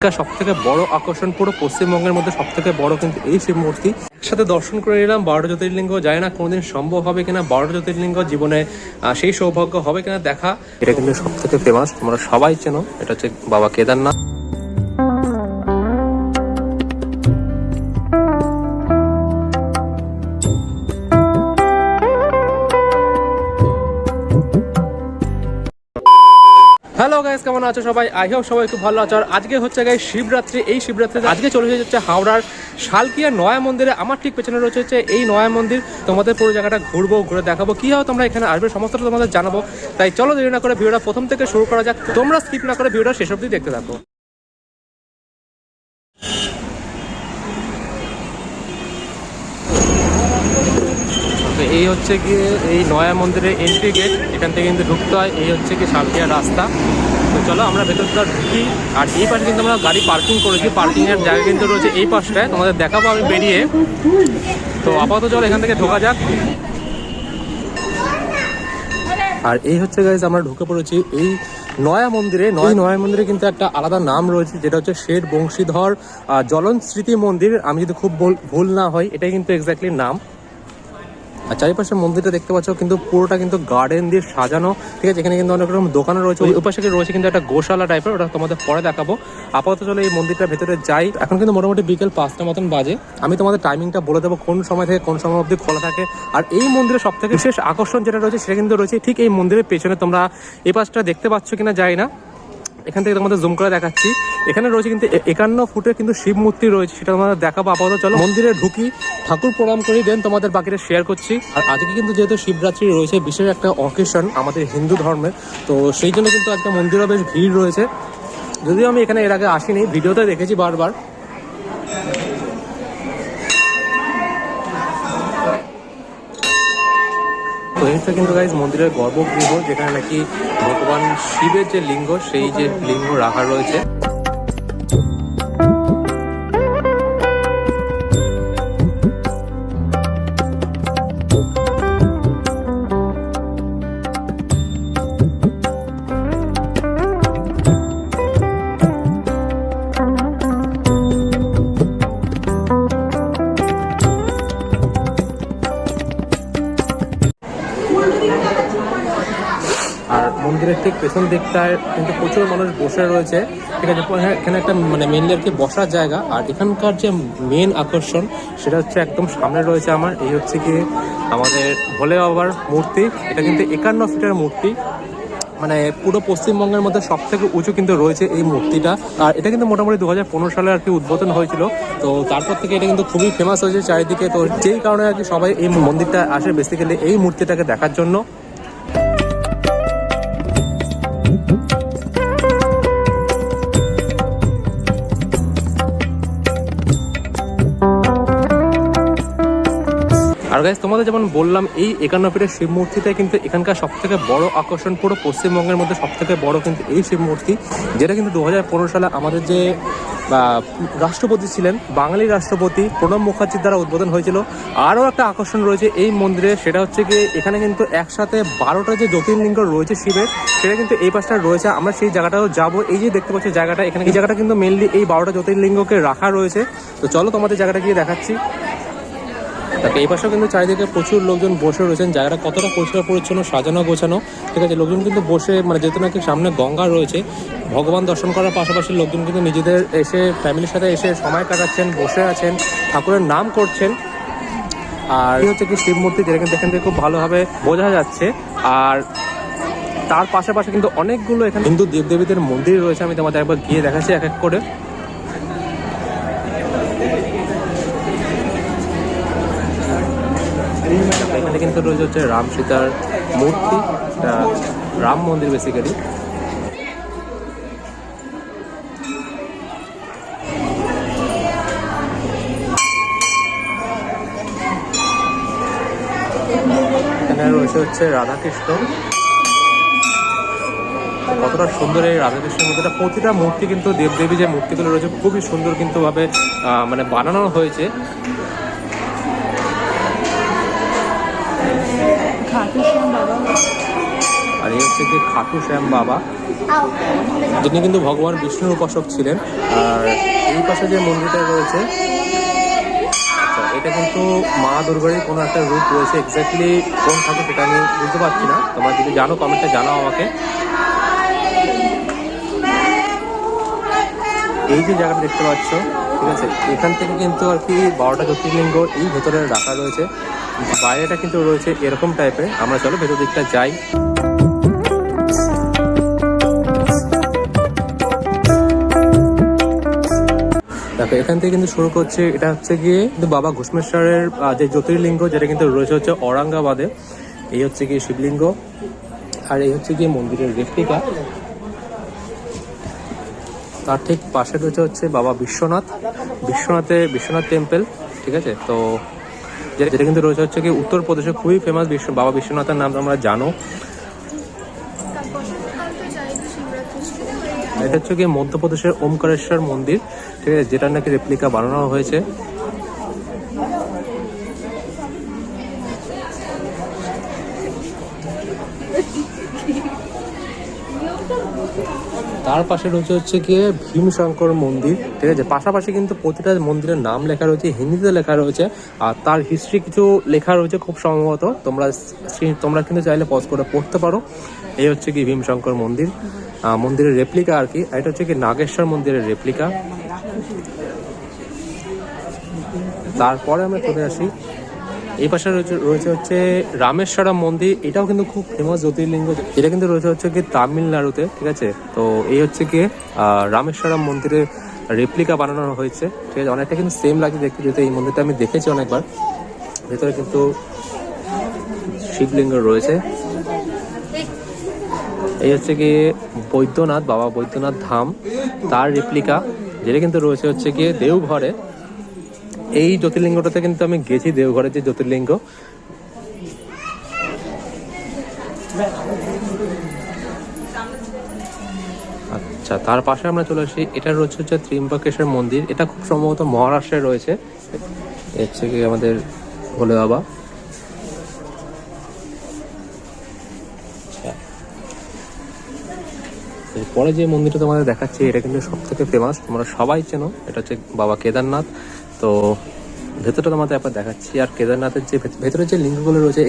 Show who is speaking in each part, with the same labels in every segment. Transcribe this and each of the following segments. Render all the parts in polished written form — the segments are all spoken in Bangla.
Speaker 1: সব থেকে বড় আকর্ষণ পুরো পশ্চিমবঙ্গের মধ্যে সব থেকে বড় কিন্তু এই শিব মূর্তি। একসাথে দর্শন করে নিলাম 12টা জ্যোতির্লিঙ্গ। জানি না কোনোদিন সম্ভব হবে কিনা 12টা জ্যোতির্লিঙ্গ জীবনে সেই সৌভাগ্য হবে কিনা দেখা। এটা কিন্তু সব থেকে ফেমাস, তোমরা সবাই চেনো, এটা হচ্ছে বাবা কেদারনাথ। হ্যালো গাইস, কেমন আছো সবাই? আই হোপ সবাই খুব ভালো আছো। আর আজকে হচ্ছে গাইস শিবরাত্রি। এই শিবরাত্রিতে আজকে চলে যাচ্ছে হাওড়ার শালকিয়া নয়া মন্দিরে। আমার ঠিক পেছনে রয়েছে হচ্ছে এই নয়া মন্দির। তোমাদের পুরো জায়গাটা ঘুরবো, ঘুরে দেখাবো, কি হয় তোমরা এখানে আসবে সমস্তটা তোমাদের জানাবো। তাই চলো দেরি না করে ভিডিওটা প্রথম থেকে শুরু করা যাক। তোমরা স্কিপ না করে ভিডিওটা শেষ অবধি দেখতে থাকো। এই হচ্ছে গিয়ে এই নয়া মন্দিরের এন্ট্রি গেট। এখান থেকে কিন্তু ঢুকতে হয়। এই হচ্ছে কি শালকিয়ার রাস্তা। তো চলো আমরা ভেতরটা ঢুকি। আর এই পাশে কিন্তু আমরা গাড়ি পার্কিং করেছি। পার্কিং এর জায়গা কিন্তু রয়েছে এই পাশটায়, তোমাদের দেখাবো আমি বেরিয়ে। তো আপাতত চলো এখান থেকে ঢোকা যাক। আর এই হচ্ছে গাইজ আমরা ঢুকে পড়েছি এই নয়া মন্দিরে। নয়া মন্দিরে কিন্তু একটা আলাদা নাম রয়েছে, যেটা হচ্ছে শেঠ বংশীধর জ্বলন স্মৃতি মন্দির। আমি যদি খুব ভুল না হয় এটাই কিন্তু এক্স্যাক্টলি নাম। আর চারিপাশে মন্দিরটা দেখতে পাচ্ছ কিন্তু পুরোটা কিন্তু গার্ডেন দিয়ে সাজানো, ঠিক আছে। এখানে কিন্তু অনেক রকম দোকানও রয়েছে। ওই পাশে রয়েছে কিন্তু একটা গোশালা টাইপের, ওটা তোমাদের পরে দেখাবো। আপাতত চলো এই মন্দিরটার ভেতরে যাই। এখন কিন্তু মোটামুটি বিকেল 5টা মতন বাজে। আমি তোমাদের টাইমিংটা বলে দেবো কোন সময় থেকে কোন সময় অবধি খোলা থাকে। আর এই মন্দিরের সব থেকে বিশেষ আকর্ষণ যেটা রয়েছে সেটা কিন্তু রয়েছে ঠিক এই মন্দিরের পেছনে। তোমরা এই পাশটা দেখতে পাচ্ছ কিনা জানি না, এখান থেকে তোমাদের জুম করে দেখাচ্ছি। এখানে রয়েছে কিন্তু 51 ফুটের কিন্তু শিব মূর্তি রয়েছে, সেটা তোমাদের দেখাবো। আপাতত চলো মন্দিরে ঢুকি, ঠাকুর প্রণাম করি, দেন তোমাদের বাকিটা শেয়ার করছি। আর আজকে কিন্তু যেহেতু শিবরাত্রি রয়েছে, বিশেষ একটা অকেশন আমাদের হিন্দু ধর্মের, তো সেই জন্য কিন্তু আজকে মন্দিরে বেশ ভিড় রয়েছে। যদিও আমি এখানে এর আগে আসিনি, ভিডিওতে দেখেছি বারবার। তো এইটা কিন্তু গাইজ মন্দিরের গর্ভগৃহ, যেখানে নাকি ভগবান শিবের যে লিঙ্গ, সেই যে লিঙ্গ রাখা রয়েছে। আর মন্দিরের ঠিক পেছন দিকটায় কিন্তু প্রচুর মানুষ বসে রয়েছে, ঠিক আছে। এখানে একটা মেনলি আর কি বসার জায়গা। আর এখানকার যে মেন আকর্ষণ সেটা হচ্ছে একদম সামনে রয়েছে আমার। এই হচ্ছে কি আমাদের ভোলে বাবার মূর্তি। এটা কিন্তু 51 ফিটের মূর্তি, মানে পুরো পশ্চিমবঙ্গের মধ্যে সব থেকে উঁচু কিন্তু রয়েছে এই মূর্তিটা। আর এটা কিন্তু মোটামুটি 2015 সালে আর কি উদ্বোধন হয়েছিল। তো তারপর থেকে এটা কিন্তু খুবই ফেমাস হয়েছে চারিদিকে। তো যেই কারণে আর কি সবাই এই মন্দিরটা আসে বেসিক্যালি এই মূর্তিটাকে দেখার জন্য। আর গাইজ তোমাদের যেমন বললাম, এই 51 ফিটের শিব মূর্তিটাই কিন্তু এখানকার সব থেকে বড় আকর্ষণ। পুরো পশ্চিমবঙ্গের মধ্যে সব থেকে বড় কিন্তু এই শিব মূর্তি, যেটা কিন্তু 2015 সালে আমাদের যে রাষ্ট্রপতি ছিলেন, বাঙালি রাষ্ট্রপতি প্রণব মুখার্জির দ্বারা উদ্বোধন হয়েছিল। আরও একটা আকর্ষণ রয়েছে এই মন্দিরে, সেটা হচ্ছে কি এখানে কিন্তু একসাথে 12টা যে জ্যোতির্লিঙ্গ রয়েছে শিবের, সেটা কিন্তু এই পাশটা রয়েছে। আমরা সেই জায়গাটাও যাবো। এই যে দেখতে পাচ্ছি জায়গাটা, এখানে এই জায়গাটা কিন্তু মেনলি এই 12টা জ্যোতির্লিঙ্গকে রাখা রয়েছে। তো চলো তোমাদের জায়গাটা গিয়ে দেখাচ্ছি। তাকে এই পাশেও কিন্তু চারিদিকে প্রচুর লোকজন বসে রয়েছেন। জায়গাটা কতটা পরিষ্কার পরিচ্ছন্ন, সাজানো গোছানো, ঠিক আছে। লোকজন কিন্তু বসে, যেহেতু নাকি সামনে গঙ্গা রয়েছে, ভগবান দর্শন করার পাশাপাশি লোকজন কিন্তু নিজেদের এসে ফ্যামিলির সাথে এসে সময় কাটাচ্ছেন, বসে আছেন, ঠাকুরের নাম করছেন। আর এই হচ্ছে কি শিব মূর্তি, যেটা কিন্তু এখান থেকে খুব ভালোভাবে বোঝা যাচ্ছে। আর তার পাশাপাশি কিন্তু অনেকগুলো এখানে হিন্দু দেবদেবীদের মন্দির রয়েছে। আমি তোমাদের একবার গিয়ে দেখাচ্ছি এক এক করে। এখানে কিন্তু রয়েছে হচ্ছে রাম সীতার মূর্তি, এটা রাম মন্দির বেসিক্যালি। এখানে রয়েছে হচ্ছে রাধাকৃষ্ণ। কতটা সুন্দর এই রাধাকৃষ্ণের মূর্তিটা। প্রতিটা মূর্তি কিন্তু দেবদেবী যে মূর্তিগুলো রয়েছে খুবই সুন্দর কিন্তু ভাবে বানানো হয়েছে। আর আর এই হচ্ছে গিয়ে খাটু শ্যাম বাবা, যিনি কিন্তু ভগবান বিষ্ণুর উপাসক ছিলেন। আর এই পাশে যে মন্দিরটা রয়েছে, এটা কিন্তু মা দুর্গারই কোনো একটা রূপ রয়েছে। এক্স্যাক্টলি কোন ঠাকুর সেটা আমি বুঝতে পারছি না, তোমরা যদি জানো কমেন্টে জানাও আমাকে। এই যে জায়গাটা দেখতে পাচ্ছ, ঠিক আছে, এখান থেকে কিন্তু আর কি 12টা জ্যোতির্লিঙ্গ এই ভেতরে রাখা রয়েছে। বাইরেটা কিন্তু রয়েছে এরকম টাইপের। আমরা চলো ভেতর দিকটা যাই। দেখো এখান থেকে কিন্তু শুরু করছে, এটা হচ্ছে গিয়ে কিন্তু বাবা ঘুষ্মেশ্বরের যে জ্যোতির্লিঙ্গ, যেটা কিন্তু রয়েছে হচ্ছে ঔরঙ্গাবাদে। এই হচ্ছে গিয়ে শিবলিঙ্গ, আর এই হচ্ছে গিয়ে মন্দিরের রেপ্লিকা। তার ঠিক পাশে রয়েছে হচ্ছে বাবা বিশ্বনাথ টেম্পল, ঠিক আছে। তো যেটা কিন্তু রয়েছে হচ্ছে কি উত্তরপ্রদেশে খুবই ফেমাস বাবা বিশ্বনাথের নাম তোমরা জানো। এটা হচ্ছে গিয়ে মধ্যপ্রদেশের ওমকারেশ্বর মন্দির, ঠিক আছে, যেটা নাকি রেপ্লিকা বানানো হয়েছে। তার পাশে রয়েছে হচ্ছে গিয়ে ভীমশঙ্কর মন্দির, ঠিক আছে। পাশাপাশি কিন্তু প্রতিটা মন্দিরের নাম লেখা রয়েছে, হিন্দিতে লেখা রয়েছে, আর তার হিস্ট্রি কিছু লেখা রয়েছে খুব সম্ভবত। তোমরা কিন্তু চাইলে পজ করে পড়তে পারো। এই হচ্ছে কি ভীমশঙ্কর মন্দিরের রেপ্লিকা আর কি। এটা হচ্ছে কি নাগেশ্বর মন্দিরের রেপ্লিকা। তারপরে আমরা চলে আসি এই পাশে রয়েছে হচ্ছে রামেশ্বরম মন্দির। এটাও কিন্তু খুব ফেমাস জ্যোতির্লিঙ্গ, এটা কিন্তু রয়েছে হচ্ছে কি তামিলনাড়ুতে, ঠিক আছে। তো এই হচ্ছে কি রামেশ্বরম মন্দিরের রেপ্লিকা বানানো হয়েছে, ঠিক আছে। অনেকটা কিন্তু সেম লাগে দেখতে, যেহেতু এই মন্দিরটা আমি দেখেছি অনেকবার। ভেতরে কিন্তু শিবলিঙ্গ রয়েছে। এই হচ্ছে কি বাবা বৈদ্যনাথ ধাম, তার রেপ্লিকা, যেটা কিন্তু রয়েছে হচ্ছে গিয়ে দেওঘরে। এই জ্যোতির্লিঙ্গটাতে কিন্তু আমি গেছি, দেওঘরের যে জ্যোতির্লিঙ্গ। আচ্ছা, তার পাশে আমরা চলে আসি, এটা রয়েছে হচ্ছে ত্রিম্বকেশ্বর মন্দির। এটা খুব সম্ভবত মহারাষ্ট্রে রয়েছে। হচ্ছে কি আমাদের ভোলে বাবা। এরপরে যে মন্দিরটা তোমাদের দেখাচ্ছি, এটা কিন্তু সব থেকে ফেমাস, তোমরা সবাই চেনো। এটা হচ্ছে বাবা কেদারনাথ। তো ভেতরটা তোমাদের একবার দেখাচ্ছি। আর কেদারনাথের যে ভেতরে যে লিঙ্গগুলো রয়েছে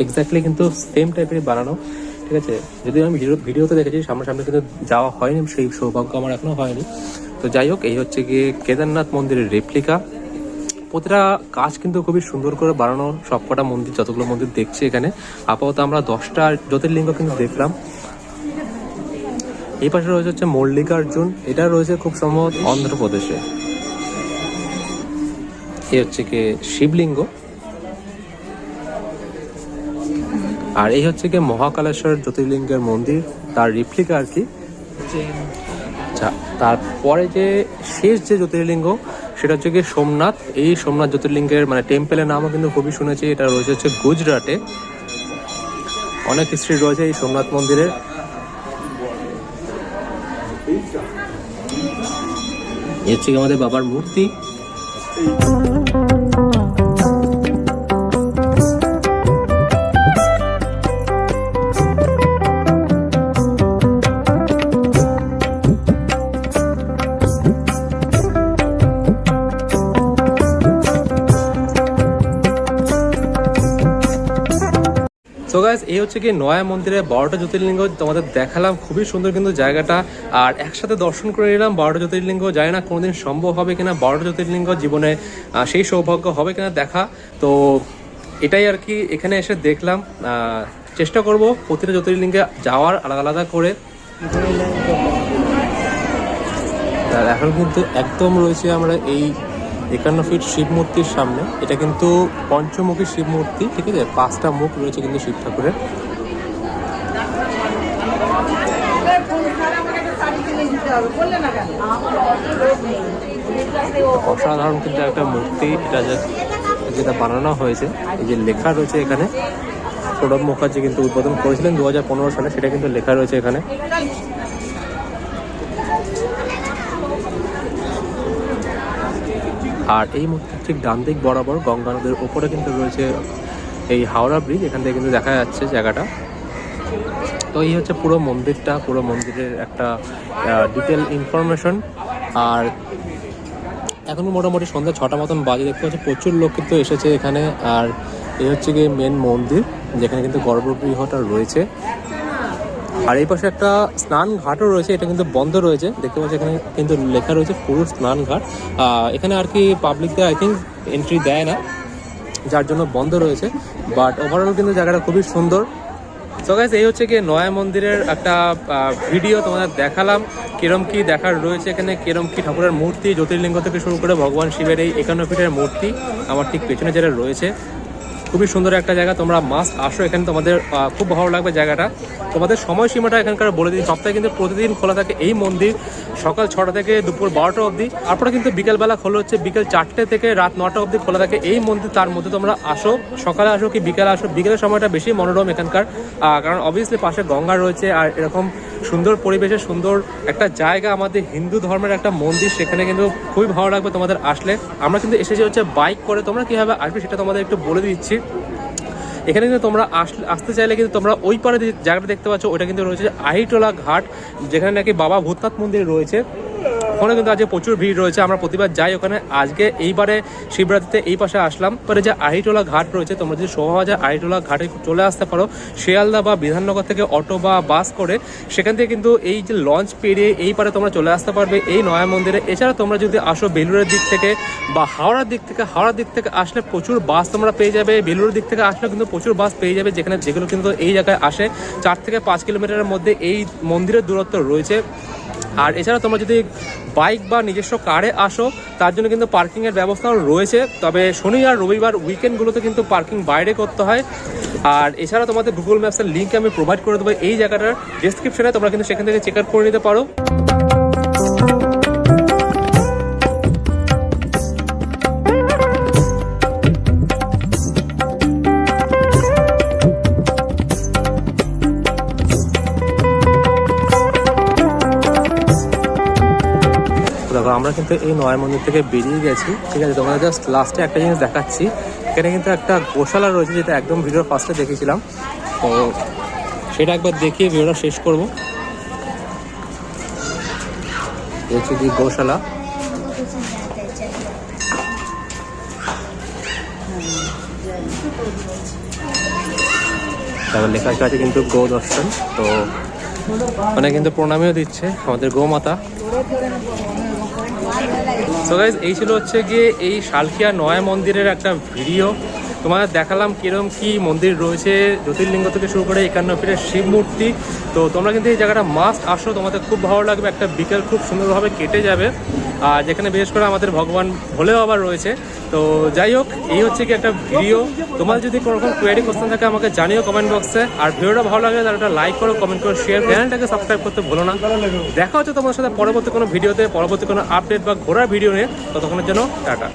Speaker 1: এক্স্যাক্টলি কিন্তু সেম টাইপেরই বানানো, ঠিক আছে। যদিও আমি ভিডিওতে দেখেছি, সামনাসামনি কিন্তু যাওয়া হয়নি, সেই সৌভাগ্য আমার এখনো হয়নি। তো যাই হোক, এই হচ্ছে গিয়ে কেদারনাথ মন্দিরের রেপ্লিকা। প্রতিটা কাজ কিন্তু খুবই সুন্দর করে বানানো, সবকটা মন্দির, যতগুলো মন্দির দেখছি এখানে। আপাতত আমরা 10টা জ্যোতির্লিঙ্গ কিন্তু দেখলাম। এই পাশে রয়েছে হচ্ছে মল্লিকার্জুন, এটা রয়েছে খুব সম্ভবত অন্ধ্রপ্রদেশে। এই হচ্ছে কি শিবলিঙ্গ। আর এই হচ্ছে কি মহাকালেশ্বর জ্যোতির্লিঙ্গের মন্দির, তার রেপ্লিকা আর কি। আচ্ছা, তারপরে যে শেষ যে জ্যোতির্লিঙ্গ, সেটা হচ্ছে কি সোমনাথ। এই সোমনাথ জ্যোতির্লিঙ্গের মানে টেম্পেলের নামও কিন্তু খুবই শুনেছি। এটা রয়েছে হচ্ছে গুজরাটে। অনেক হিস্ট্রি রয়েছে এই সোমনাথ মন্দিরের। এই হচ্ছে কি আমাদের বাবার মূর্তি। তো গাইস, এই হচ্ছে কি নয়া মন্দিরে 12টা জ্যোতির্লিঙ্গ তোমাদের দেখালাম। খুবই সুন্দর কিন্তু জায়গাটা, আর একসাথে দর্শন করে নিলাম 12টা জ্যোতির্লিঙ্গ। জানি না কোনোদিন সম্ভব হবে কিনা 12টা জ্যোতির্লিঙ্গ জীবনে সেই সৌভাগ্য হবে কিনা দেখা। তো এটাই আর কি, এখানে এসে দেখলাম। চেষ্টা করব প্রতিটা জ্যোতির্লিঙ্গে যাওয়ার আলাদা আলাদা করে। আর এখন কিন্তু একদম রয়েছে আমরা এই 51 ফিট শিব মূর্তির সামনে। এটা কিন্তু পঞ্চমুখী শিব মূর্তি, ঠিক আছে। 5টা মুখ রয়েছে কিন্তু শিব ঠাকুরের। অসাধারণ কিন্তু একটা মূর্তি, এটা যেটা বানানো হয়েছে। এই যে লেখা রয়েছে এখানে, প্রণব মুখার্জি কিন্তু উদ্বোধন করেছিলেন 2015 সালে, সেটা কিন্তু লেখা রয়েছে এখানে। আর এই মূর্তির ঠিক ডান দিক বরাবর গঙ্গা নদীর ওপরে কিন্তু রয়েছে এই হাওড়া ব্রিজ। এখান থেকে কিন্তু দেখা যাচ্ছে জায়গাটা। তো এই হচ্ছে পুরো মন্দিরটা, পুরো মন্দিরের একটা ডিটেল ইনফরমেশন। আর এখন মোটামুটি সন্ধ্যা 6টা মতন বাজে, দেখতে পাচ্ছি প্রচুর লোক কিন্তু এসেছে এখানে। আর এই হচ্ছে গিয়ে মেন মন্দির, যেখানে কিন্তু গর্ভগৃহটা রয়েছে। আর এই পাশে একটা স্নান ঘাটও রয়েছে, এটা কিন্তু বন্ধ রয়েছে। দেখতে পাচ্ছি এখানে কিন্তু লেখা রয়েছে পুরুষ স্নান ঘাট। এখানে আর কি পাবলিকদের আই থিঙ্ক এন্ট্রি দেয় না, যার জন্য বন্ধ রয়েছে। বাট ওভারঅল কিন্তু জায়গাটা খুবই সুন্দর। সো গাইস, এই হচ্ছে গিয়ে নয়া মন্দিরের একটা ভিডিও তোমাদের দেখালাম, কিরম কি দেখার রয়েছে এখানে, কিরম কি ঠাকুরের মূর্তি, জ্যোতির্লিঙ্গ থেকে শুরু করে ভগবান শিবের এই 51 ফিটের মূর্তি আমার ঠিক পেছনে যেটা রয়েছে। খুবই সুন্দর একটা জায়গা, তোমরা মাস্ট আসো এখানে, তোমাদের খুব ভালো লাগবে জায়গাটা। তোমাদের সময়সীমাটা এখানকার বলে দিই, সপ্তাহে কিন্তু প্রতিদিন খোলা থাকে এই মন্দির, সকাল 6টা থেকে দুপুর 12টা অবধি। তারপরে কিন্তু বিকেলবেলা খোলা হচ্ছে বিকেল 4টে থেকে রাত 9টা অবধি খোলা থাকে এই মন্দির। তার মধ্যে তোমরা আসো, সকালে আসো কি বিকেলে আসো, বিকেলের সময়টা বেশি মনোরম এখানকার, কারণ অবভিয়াসলি পাশে গঙ্গা রয়েছে। আর এরকম সুন্দর পরিবেশে সুন্দর একটা জায়গা, আমাদের হিন্দু ধর্মের একটা মন্দির, সেখানে কিন্তু খুবই ভালো লাগবে তোমাদের আসলে। আমরা কিন্তু এসেছি হচ্ছে বাইক করে, তোমরা কীভাবে আসবে সেটা তোমাদের একটু বলে দিচ্ছি। এখানে কিন্তু তোমরা আসতে চাইলে কিন্তু তোমরা ওই পারে যে জায়গাটা দেখতে পাচ্ছ, ওটা কিন্তু রয়েছে আহিটোলা ঘাট, যেখানে নাকি বাবা ভূতনাথ মন্দির রয়েছে। ওখানে কিন্তু আজকে প্রচুর ভিড় রয়েছে, আমরা প্রতিবার যাই ওখানে। আজকে এইবারে শিবরাত্রিতে এই পাশে আসলাম। পরে যে আহিটোলা ঘাট রয়েছে, তোমরা যদি শোভাবাজার আহিটোলা ঘাটে চলে আসতে পারো শিয়ালদা বা বিধাননগর থেকে অটো বা বাস করে, সেখান থেকে কিন্তু এই যে লঞ্চ পেরিয়ে এই পারে তোমরা চলে আসতে পারবে এই নয়া মন্দিরে। এছাড়া তোমরা যদি আসো বেলুরের দিক থেকে বা হাওড়ার দিক থেকে আসলে প্রচুর বাস তোমরা পেয়ে যাবে। বেলুরের দিক থেকে আসলেও কিন্তু প্রচুর বাস পেয়ে যাবে, যেগুলো কিন্তু এই জায়গায় আসে। 4 থেকে 5 কিলোমিটারের মধ্যে এই মন্দিরের দূরত্ব রয়েছে। আর এছাড়া তোমরা যদি বাইক বা নিজস্ব কারে আসো, তার জন্য কিন্তু পার্কিংয়ের ব্যবস্থাও রয়েছে। তবে শনি আর রবিবার উইকেন্ডগুলোতে কিন্তু পার্কিং বাইরে করতে হয়। আর এছাড়া তোমাদের গুগল ম্যাপসের লিঙ্ক আমি প্রোভাইড করে দেবো এই জায়গাটার ডেসক্রিপশনে, তোমরা কিন্তু সেখান থেকে চেক আউট করে নিতে পারো। দেখো, আমরা কিন্তু এই নয়া মন্দির থেকে বেরিয়ে গেছি, ঠিক আছে। তোমাদের জাস্ট লাস্টে একটা জিনিস দেখাচ্ছি, এখানে কিন্তু একটা গোশালা রয়েছে, যেটা একদম ভিডিওর ফার্স্টে দেখেছিলাম। তো সেটা একবার দেখিয়ে ভিডিওটা শেষ করবো। হচ্ছে কি গোশালা, তারপর লেখা আছে কিন্তু গো দর্শন। তো মানে কিন্তু প্রণামীও দিচ্ছে আমাদের গোমাতা। সো গাইজ, এই ছিল হচ্ছে গিয়ে এই শালকিয়া নয়া মন্দিরের একটা ভিডিও। তোমাদের দেখালাম কিরম কি মন্দির রয়েছে, জ্যোতির্লিঙ্গ থেকে শুরু করে 51 ফিটের শিব মূর্তি। তো তোমরা কিন্তু এই জায়গাটা মাস্ট আসো, তোমাদের খুব ভালো লাগবে। একটা বিকেল খুব সুন্দরভাবে কেটে যাবে। আর যেখানে বিশেষ করে আমাদের ভগবান ভোলেও আবার রয়েছে। তো যাই হোক, এই হচ্ছে কি একটা ভিডিও। তোমার যদি কোনো রকম কোয়েরি কোশ্চেন থাকে আমাকে জানিও কমেন্ট বক্সে। আর ভিডিওটা ভালো লাগলে তাহলে একটা লাইক করো, কমেন্ট করো, শেয়ার, চ্যানেলটাকে সাবস্ক্রাইব করতে ভুলো না। দেখা হচ্ছে তোমার সাথে পরবর্তী কোনো ভিডিওতে, পরবর্তী কোনো আপডেট বা ঘোরার ভিডিও নিয়ে। ততক্ষণের জন্য টাটা।